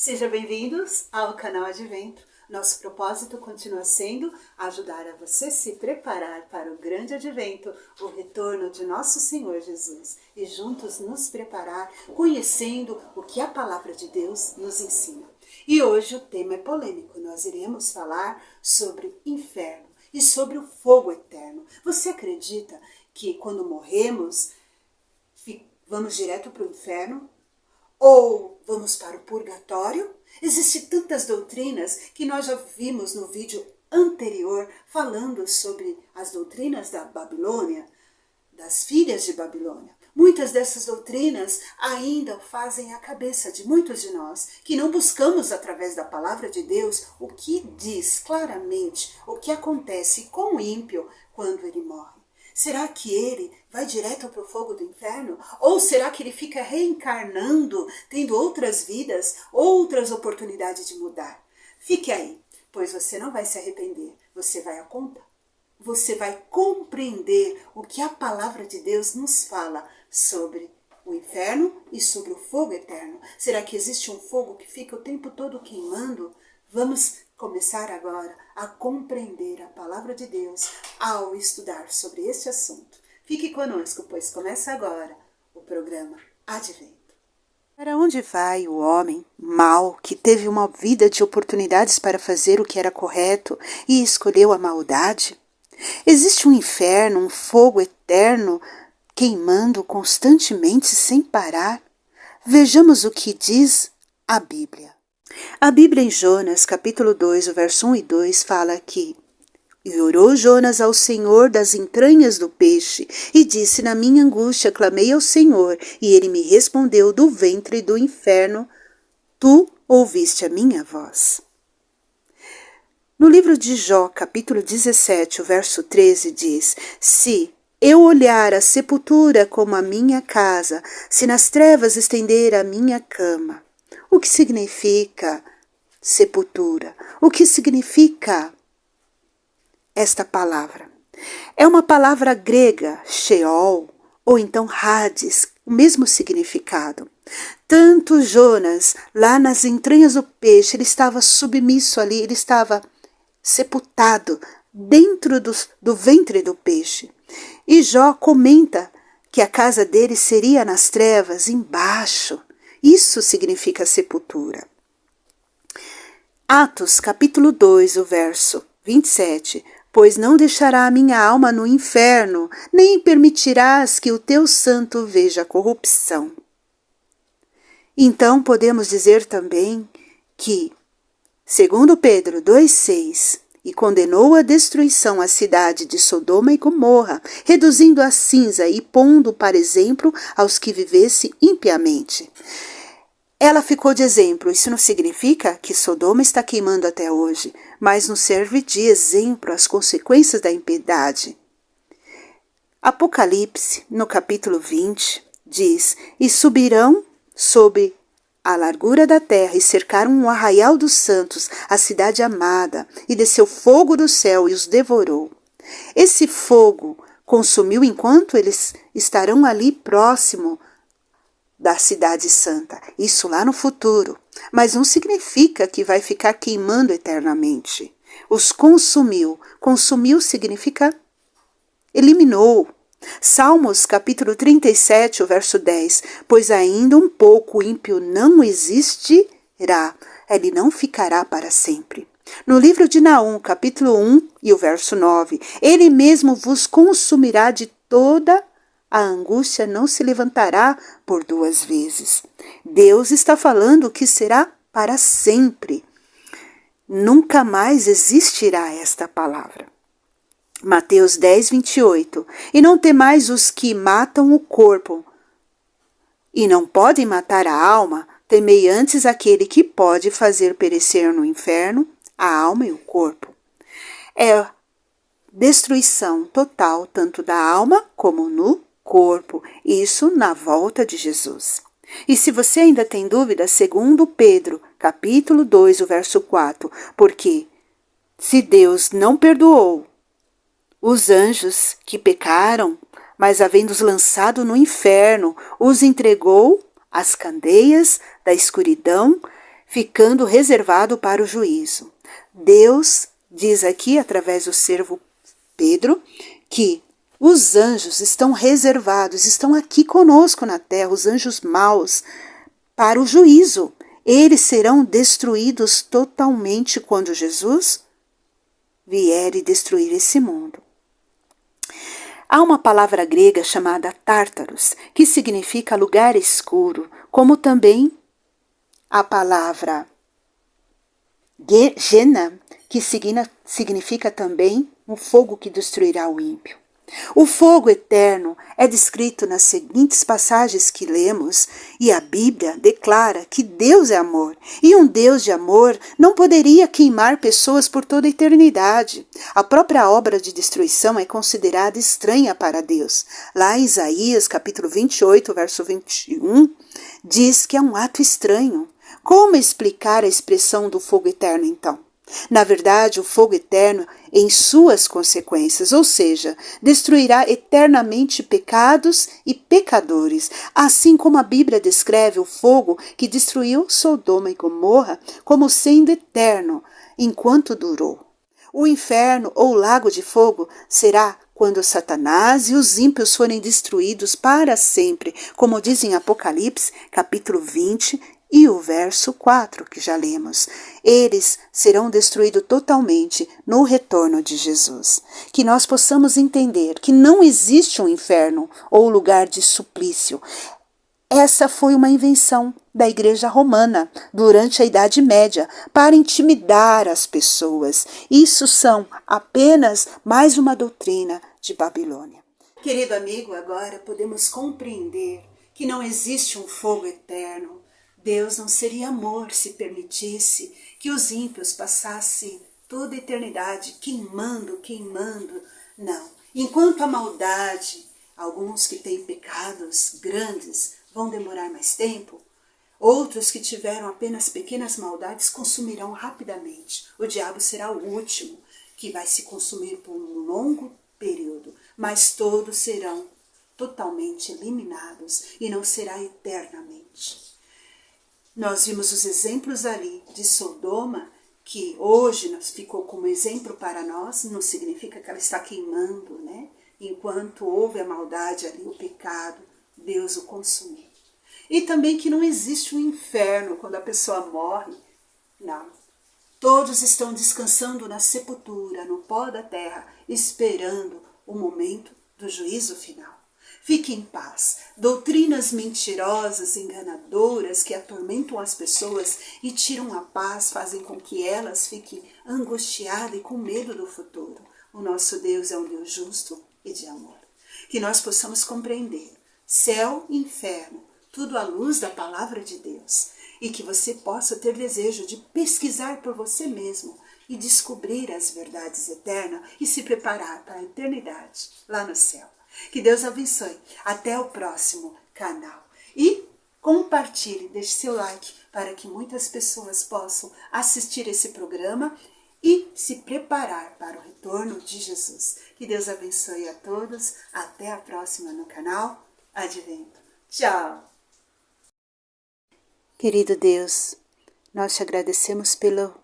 Sejam bem-vindos ao canal Advento. Nosso propósito continua sendo ajudar a você se preparar para o grande advento, o retorno de nosso Senhor Jesus, e juntos nos preparar conhecendo o que a palavra de Deus nos ensina. E hoje o tema é polêmico, nós iremos falar sobre inferno e sobre o fogo eterno. Você acredita que quando morremos vamos direto para o inferno? Ou vamos para o purgatório? Existem tantas doutrinas que nós já vimos no vídeo anterior falando sobre as doutrinas da Babilônia, das filhas de Babilônia. Muitas dessas doutrinas ainda fazem a cabeça de muitos de nós, que não buscamos através da palavra de Deus o que diz claramente o que acontece com o ímpio quando ele morre. Será que ele vai direto para o fogo do inferno? Ou será que ele fica reencarnando, tendo outras vidas, outras oportunidades de mudar? Fique aí, pois você não vai se arrepender. Você vai compreender o que a palavra de Deus nos fala sobre o inferno e sobre o fogo eterno. Será que existe um fogo que fica o tempo todo queimando? Vamos começar agora a compreender a palavra de Deus ao estudar sobre este assunto. Fique conosco, pois começa agora o programa Advento. Para onde vai o homem mau que teve uma vida de oportunidades para fazer o que era correto e escolheu a maldade? Existe um inferno, um fogo eterno queimando constantemente sem parar? Vejamos o que diz a Bíblia. A Bíblia em Jonas, capítulo 2, o verso 1 e 2, fala que: E orou Jonas ao Senhor das entranhas do peixe, e disse: Na minha angústia clamei ao Senhor, e ele me respondeu do ventre do inferno, tu ouviste a minha voz. No livro de Jó, capítulo 17, o verso 13, diz: Se eu olhar a sepultura como a minha casa, se nas trevas estender a minha cama. O que significa sepultura? O que significa esta palavra? É uma palavra grega, Sheol, ou então Hades, o mesmo significado. Tanto Jonas, lá nas entranhas do peixe, ele estava submisso ali, ele estava sepultado dentro do ventre do peixe. E Jó comenta que a casa dele seria nas trevas, embaixo. Isso significa sepultura. Atos, capítulo 2, o verso 27. Pois não deixará a minha alma no inferno, nem permitirás que o teu santo veja corrupção. Então podemos dizer também que, segundo Pedro 2,6, e condenou a destruição a cidade de Sodoma e Gomorra, reduzindo a cinza e pondo para exemplo aos que vivessem impiamente. Ela ficou de exemplo. Isso não significa que Sodoma está queimando até hoje, mas nos serve de exemplo às consequências da impiedade. Apocalipse, no capítulo 20, diz: E subirão sobre a largura da terra e cercaram um arraial dos santos, a cidade amada, e desceu fogo do céu e os devorou. Esse fogo consumiu enquanto eles estarão ali próximo da cidade santa, isso lá no futuro, mas não significa que vai ficar queimando eternamente. Os consumiu. Consumiu significa eliminou. Salmos capítulo 37, o verso 10, pois ainda um pouco o ímpio não existirá, ele não ficará para sempre. No livro de Naum, capítulo 1 e o verso 9, ele mesmo vos consumirá de toda a angústia não se levantará por 2 vezes. Deus está falando que será para sempre. Nunca mais existirá esta palavra. Mateus 10, 28. E não temais os que matam o corpo, e não podem matar a alma, temei antes aquele que pode fazer perecer no inferno a alma e o corpo. É destruição total tanto da alma como no corpo, isso na volta de Jesus. E se você ainda tem dúvida, segundo Pedro, capítulo 2, o verso 4, porque se Deus não perdoou os anjos que pecaram, mas havendo-os lançado no inferno, os entregou às candeias da escuridão, ficando reservado para o juízo. Deus diz aqui, através do servo Pedro, que os anjos estão reservados, estão aqui conosco na terra, os anjos maus, para o juízo. Eles serão destruídos totalmente quando Jesus vier e destruir esse mundo. Há uma palavra grega chamada Tártaros, que significa lugar escuro, como também a palavra Gena, que significa também um fogo que destruirá o ímpio. O fogo eterno é descrito nas seguintes passagens que lemos, e a Bíblia declara que Deus é amor, e um Deus de amor não poderia queimar pessoas por toda a eternidade. A própria obra de destruição é considerada estranha para Deus. Lá em Isaías, capítulo 28, verso 21, diz que é um ato estranho. Como explicar a expressão do fogo eterno, então? Na verdade, o fogo eterno em suas consequências, ou seja, destruirá eternamente pecados e pecadores, assim como a Bíblia descreve o fogo que destruiu Sodoma e Gomorra como sendo eterno, enquanto durou. O inferno ou lago de fogo será quando Satanás e os ímpios forem destruídos para sempre, como diz em Apocalipse, capítulo 20, e o verso 4, que já lemos. Eles serão destruídos totalmente no retorno de Jesus. Que nós possamos entender que não existe um inferno ou lugar de suplício. Essa foi uma invenção da Igreja Romana durante a Idade Média para intimidar as pessoas. Isso são apenas mais uma doutrina de Babilônia. Querido amigo, agora podemos compreender que não existe um fogo eterno. Deus não seria amor se permitisse que os ímpios passassem toda a eternidade queimando. Não. Enquanto a maldade, alguns que têm pecados grandes vão demorar mais tempo, outros que tiveram apenas pequenas maldades consumirão rapidamente. O diabo será o último que vai se consumir por um longo período, mas todos serão totalmente eliminados e não será eternamente. Nós vimos os exemplos ali de Sodoma, que hoje ficou como exemplo para nós, não significa que ela está queimando, né? Enquanto houve a maldade ali, o pecado, Deus o consumiu. E também que não existe um inferno quando a pessoa morre, não. Todos estão descansando na sepultura, no pó da terra, esperando o momento do juízo final. Fique em paz. Doutrinas mentirosas, enganadoras, que atormentam as pessoas e tiram a paz, fazem com que elas fiquem angustiadas e com medo do futuro. O nosso Deus é um Deus justo e de amor. Que nós possamos compreender céu e inferno, tudo à luz da palavra de Deus. E que você possa ter desejo de pesquisar por você mesmo e descobrir as verdades eternas e se preparar para a eternidade lá no céu. Que Deus abençoe. Até o próximo canal. E compartilhe, deixe seu like para que muitas pessoas possam assistir esse programa e se preparar para o retorno de Jesus. Que Deus abençoe a todos. Até a próxima no canal Advento. Tchau! Querido Deus, nós te agradecemos pela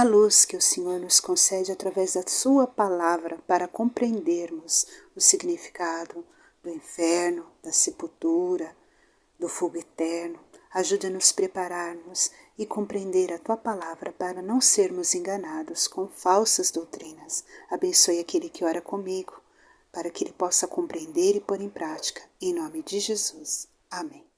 luz que o Senhor nos concede através da sua palavra para compreendermos o significado do inferno, da sepultura, do fogo eterno. Ajuda-nos a prepararmos e compreender a tua palavra para não sermos enganados com falsas doutrinas. Abençoe aquele que ora comigo, para que ele possa compreender e pôr em prática. Em nome de Jesus. Amém.